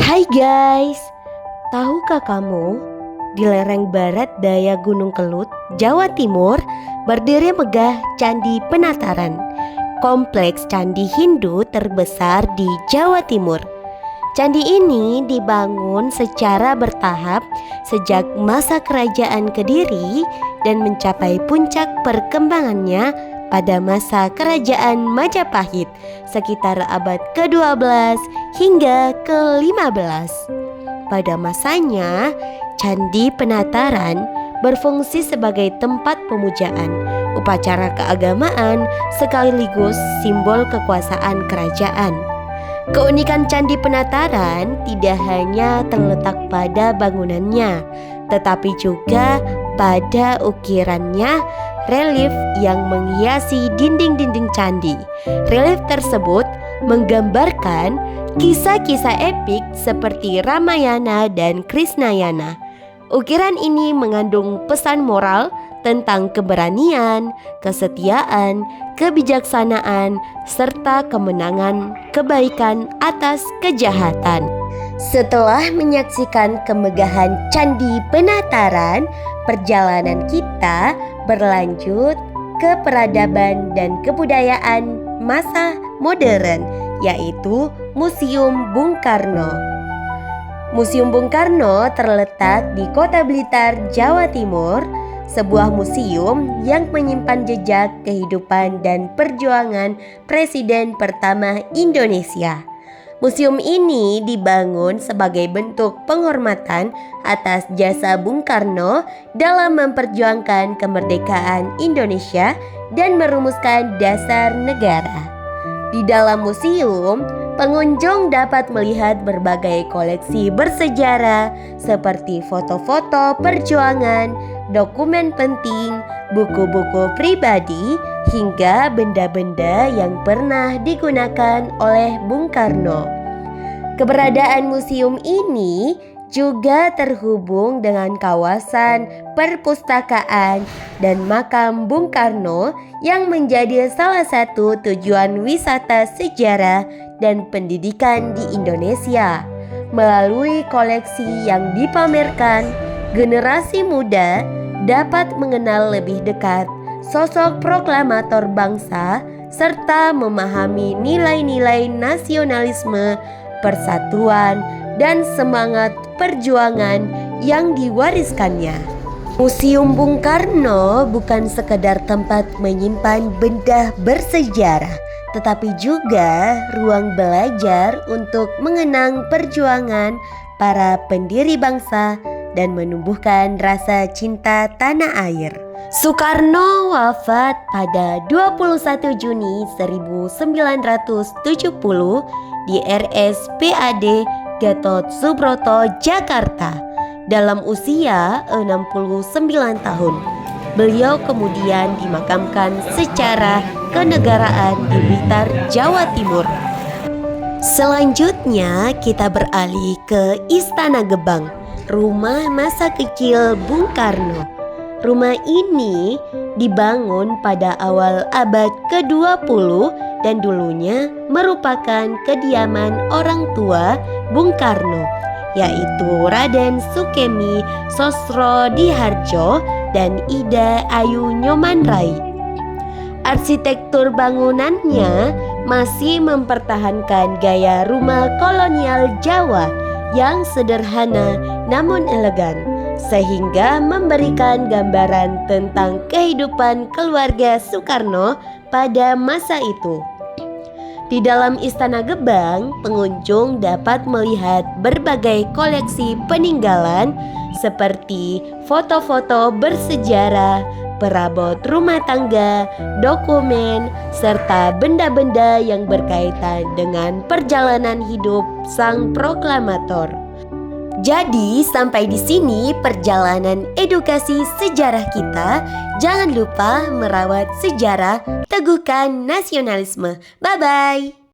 Hai guys, tahukah kamu di lereng barat daya Gunung Kelut, Jawa Timur berdiri megah Candi Penataran, kompleks candi Hindu terbesar di Jawa Timur. Candi ini dibangun secara bertahap sejak masa kerajaan Kediri dan mencapai puncak perkembangannya pada masa kerajaan Majapahit sekitar abad ke-12 hingga ke-15. Pada masanya, Candi Penataran berfungsi sebagai tempat pemujaan, upacara keagamaan sekaligus simbol kekuasaan kerajaan. Keunikan Candi Penataran tidak hanya terletak pada bangunannya, tetapi juga pada ukirannya, relief yang menghiasi dinding-dinding candi. Relief tersebut menggambarkan kisah-kisah epik seperti Ramayana dan Krishnayana. Ukiran ini mengandung pesan moral tentang keberanian, kesetiaan, kebijaksanaan, serta kemenangan kebaikan atas kejahatan. Setelah menyaksikan kemegahan Candi Penataran, perjalanan kita berlanjut ke peradaban dan kebudayaan masa modern, yaitu Museum Bung Karno. Museum Bung Karno terletak di Kota Blitar, Jawa Timur, sebuah museum yang menyimpan jejak kehidupan dan perjuangan Presiden pertama Indonesia. Museum ini dibangun sebagai bentuk penghormatan atas jasa Bung Karno dalam memperjuangkan kemerdekaan Indonesia dan merumuskan dasar negara. Di dalam museum, pengunjung dapat melihat berbagai koleksi bersejarah seperti foto-foto perjuangan, dokumen penting, buku-buku pribadi, hingga benda-benda yang pernah digunakan oleh Bung Karno. Keberadaan museum ini juga terhubung dengan kawasan perpustakaan dan makam Bung Karno yang menjadi salah satu tujuan wisata sejarah dan pendidikan di Indonesia. Melalui koleksi yang dipamerkan, generasi muda dapat mengenal lebih dekat sosok proklamator bangsa serta memahami nilai-nilai nasionalisme, persatuan, dan semangat perjuangan yang diwariskannya. Museum Bung Karno bukan sekedar tempat menyimpan benda bersejarah, tetapi juga ruang belajar untuk mengenang perjuangan para pendiri bangsa dan menumbuhkan rasa cinta tanah air. Soekarno wafat pada 21 Juni 1970 di RSPAD Gatot Subroto, Jakarta dalam usia 69 tahun. Beliau kemudian dimakamkan secara kenegaraan di Blitar, Jawa Timur. Selanjutnya kita beralih ke Istana Gebang, rumah masa kecil Bung Karno. Rumah ini dibangun pada awal abad ke-20 dan dulunya merupakan kediaman orang tua Bung Karno, yaitu Raden Sukemi Sosrodihardjo dan Ida Ayu Nyomanrai. Arsitektur bangunannya masih mempertahankan gaya rumah kolonial Jawa yang sederhana namun elegan, sehingga memberikan gambaran tentang kehidupan keluarga Soekarno pada masa itu. Di dalam Istana Gebang, pengunjung dapat melihat berbagai koleksi peninggalan seperti foto-foto bersejarah, perabot rumah tangga, dokumen, serta benda-benda yang berkaitan dengan perjalanan hidup sang proklamator. Jadi sampai di sini perjalanan edukasi sejarah kita. Jangan lupa merawat sejarah, teguhkan nasionalisme. Bye-bye.